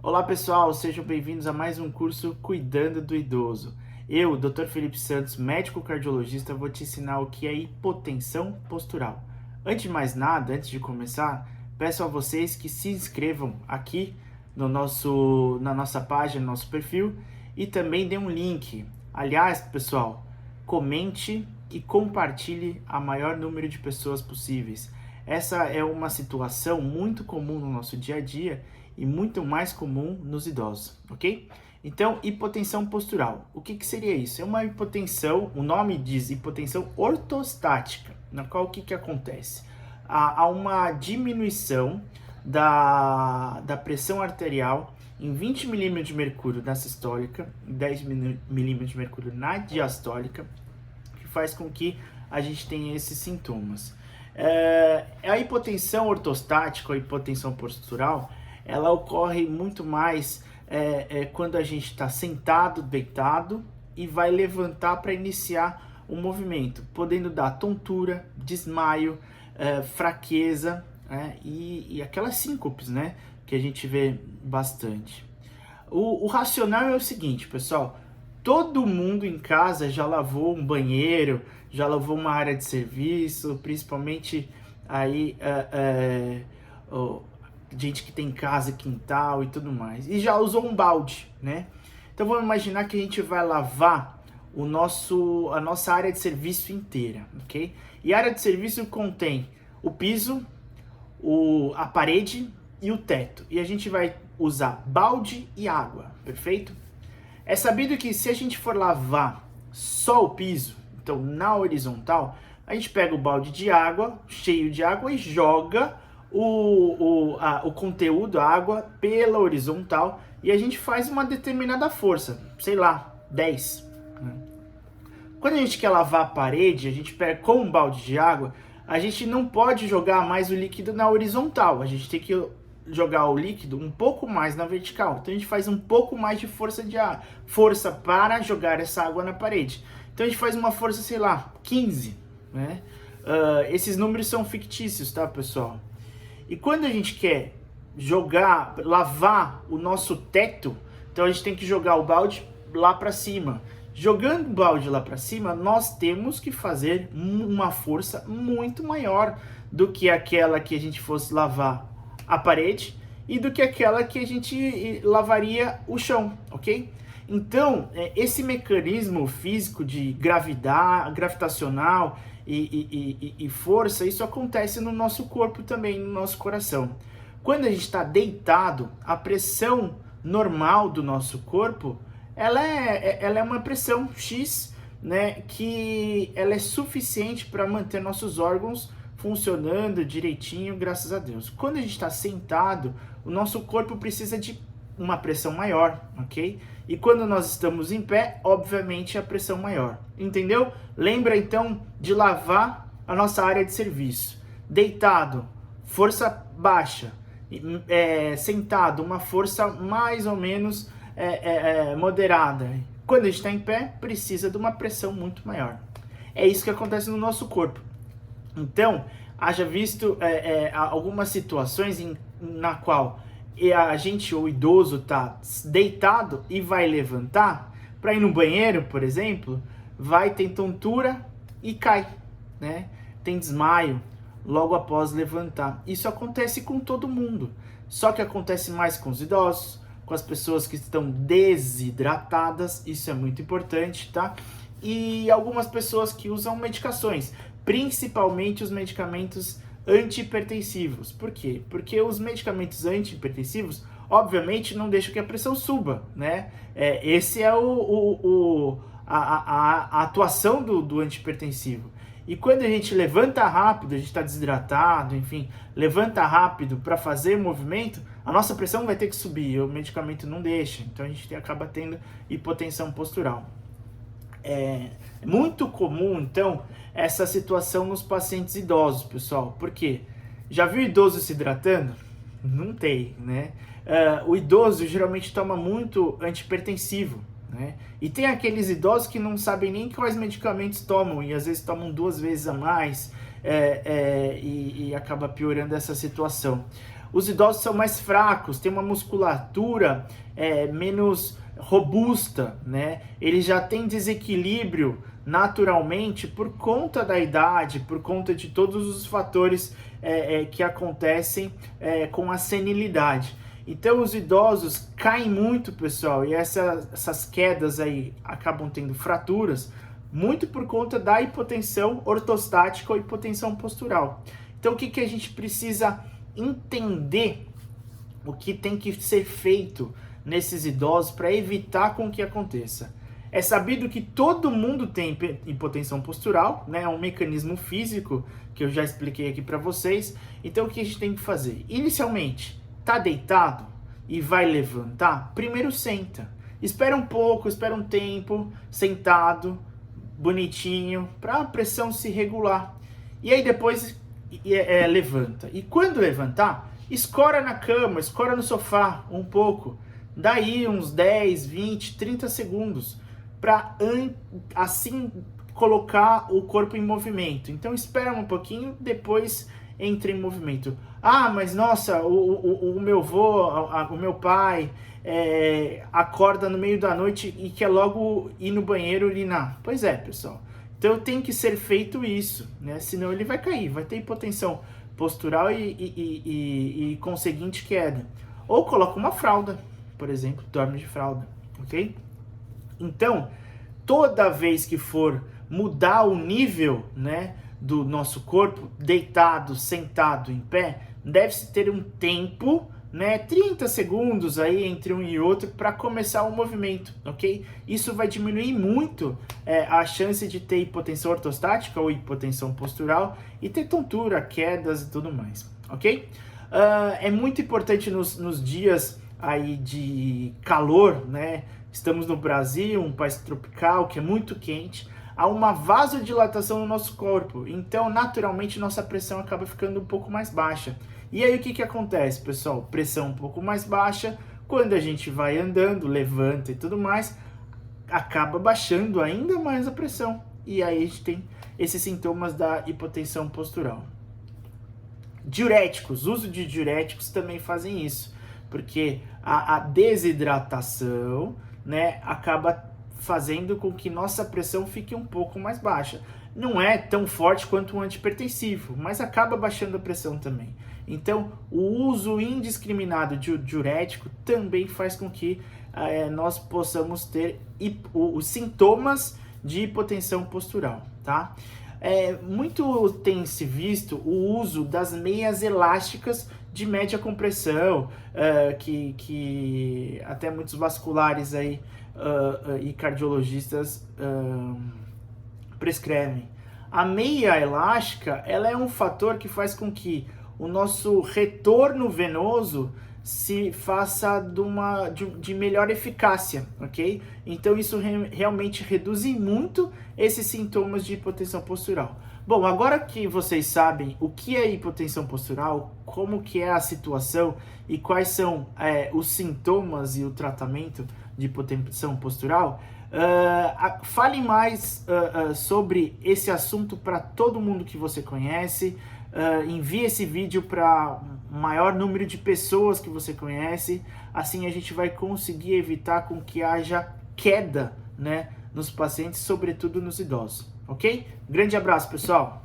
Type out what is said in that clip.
Olá pessoal, sejam bem-vindos a mais um curso Cuidando do Idoso. Eu, Dr. Felipe Santos, médico cardiologista, vou te ensinar o que é hipotensão postural. Antes de mais nada, antes de começar, peço a vocês que se inscrevam aqui no na nossa página, no nosso perfil, e também dê um link. Aliás, pessoal, comente e compartilhe a maior número de pessoas possíveis. Essa é uma situação muito comum no nosso dia a dia e muito mais comum nos idosos, ok? Então, hipotensão postural. O que seria isso? É uma hipotensão, o nome diz hipotensão ortostática, na qual o que acontece? Há uma diminuição da pressão arterial em 20 milímetros de mercúrio na sistólica, 10 milímetros de mercúrio na diastólica, que faz com que a gente tenha esses sintomas. A hipotensão ortostática ou hipotensão postural, ela ocorre muito mais quando a gente está sentado, deitado e vai levantar para iniciar o movimento, podendo dar tontura, desmaio, fraqueza e aquelas síncopes, né, que a gente vê bastante. O racional é o seguinte, pessoal: todo mundo em casa já lavou um banheiro, já lavou uma área de serviço, principalmente aí gente que tem casa, quintal e tudo mais, e já usou um balde, né? Então vamos imaginar que a gente vai lavar a nossa área de serviço inteira, ok? E a área de serviço contém o piso, a parede e o teto, e a gente vai usar balde e água, perfeito? É sabido que se a gente for lavar só o piso, então na horizontal, a gente pega o balde de água, cheio de água, e joga o conteúdo, a água, pela horizontal, e a gente faz uma determinada força, sei lá, 10. Quando a gente quer lavar a parede, a gente pega com um balde de água, a gente não pode jogar mais o líquido na horizontal, a gente tem que jogar o líquido um pouco mais na vertical. Então a gente faz um pouco mais de força para jogar essa água na parede. Então a gente faz uma força, sei lá, 15, né? Esses números são fictícios, tá, pessoal? E quando a gente quer lavar o nosso teto, então a gente tem que jogar o balde lá para cima. Jogando o balde lá para cima, nós temos que fazer uma força muito maior do que aquela que a gente fosse lavar a parede e do que aquela que a gente lavaria o chão, ok? Então, esse mecanismo físico de gravitacional e força, isso acontece no nosso corpo também, no nosso coração. Quando a gente está deitado, a pressão normal do nosso corpo, ela é uma pressão X, né, que ela é suficiente para manter nossos órgãos funcionando direitinho, graças a Deus. Quando a gente está sentado, o nosso corpo precisa de uma pressão maior, ok? E quando nós estamos em pé, obviamente a pressão maior. Entendeu? Lembra então de lavar a nossa área de serviço. Deitado, força baixa. Sentado, uma força mais ou menos moderada. Quando a gente está em pé, precisa de uma pressão muito maior. É isso que acontece no nosso corpo. Então, haja visto algumas situações na qual a gente, o idoso, está deitado e vai levantar para ir no banheiro, por exemplo, tem tontura e cai, né? Tem desmaio logo após levantar. Isso acontece com todo mundo, só que acontece mais com os idosos, com as pessoas que estão desidratadas, isso é muito importante, tá? E algumas pessoas que usam medicações, principalmente os medicamentos antihipertensivos. Por quê? Porque os medicamentos antihipertensivos, obviamente, não deixam que a pressão suba, né? Esse é a atuação do antihipertensivo. E quando a gente levanta rápido, a gente está desidratado, enfim, levanta rápido para fazer movimento, a nossa pressão vai ter que subir, o medicamento não deixa, então a gente acaba tendo hipotensão postural. É muito comum, então, essa situação nos pacientes idosos, pessoal. Por quê? Já viu idoso se hidratando? Não tem, né? O idoso geralmente toma muito antihipertensivo, né? E tem aqueles idosos que não sabem nem quais medicamentos tomam e às vezes tomam 2 vezes a mais e acaba piorando essa situação. os idosos são mais fracos, têm uma musculatura menos robusta, né? Eles já têm desequilíbrio naturalmente por conta da idade, por conta de todos os fatores que acontecem com a senilidade. Então os idosos caem muito, pessoal, e essas quedas aí acabam tendo fraturas, muito por conta da hipotensão ortostática ou hipotensão postural. Então o que a gente precisa entender, o que tem que ser feito nesses idosos para evitar com que aconteça? É sabido que todo mundo tem hipotensão postural, né? É um mecanismo físico que eu já expliquei aqui para vocês. Então o que a gente tem que fazer? Inicialmente, tá deitado e vai levantar? Primeiro senta. Espera um pouco, espera um tempo, sentado, bonitinho, para a pressão se regular. E aí depois levanta. E quando levantar, escora na cama, escora no sofá um pouco. Daí uns 10, 20, 30 segundos. Para assim colocar o corpo em movimento. Então espera um pouquinho, depois entra em movimento. Ah, mas nossa, o meu avô, o meu pai acorda no meio da noite e quer logo ir no banheiro urinar. Pois é, pessoal. Então tem que ser feito isso, né? Senão ele vai cair, vai ter hipotensão postural e conseguinte queda. Ou coloca uma fralda, por exemplo, dorme de fralda, ok? Então, toda vez que for mudar o nível, né, do nosso corpo, deitado, sentado, em pé, deve-se ter um tempo, né, 30 segundos aí entre um e outro para começar o movimento, ok? Isso vai diminuir muito a chance de ter hipotensão ortostática ou hipotensão postural e ter tontura, quedas e tudo mais, ok? É muito importante nos dias aí de calor, né? Estamos no Brasil, um país tropical que é muito quente, há uma vasodilatação no nosso corpo, então naturalmente nossa pressão acaba ficando um pouco mais baixa. E aí o que acontece, pessoal? Pressão um pouco mais baixa, quando a gente vai andando, levanta e tudo mais, acaba baixando ainda mais a pressão. E aí a gente tem esses sintomas da hipotensão postural. Diuréticos, uso de diuréticos também fazem isso, porque a desidratação, né, acaba fazendo com que nossa pressão fique um pouco mais baixa. Não é tão forte quanto um antihipertensivo, mas acaba baixando a pressão também. Então, o uso indiscriminado de diurético também faz com que nós possamos ter os sintomas de hipotensão postural, tá? Muito tem se visto o uso das meias elásticas de média compressão, que até muitos vasculares aí, e cardiologistas prescrevem. A meia elástica, ela é um fator que faz com que o nosso retorno venoso se faça de melhor eficácia, ok? Então isso realmente reduz muito esses sintomas de hipotensão postural. Bom, agora que vocês sabem o que é hipotensão postural, como que é a situação e quais são os sintomas e o tratamento de hipotensão postural, fale mais sobre esse assunto para todo mundo que você conhece. Envie esse vídeo para o maior número de pessoas que você conhece, assim a gente vai conseguir evitar com que haja queda, né, nos pacientes, sobretudo nos idosos, ok? Grande abraço, pessoal!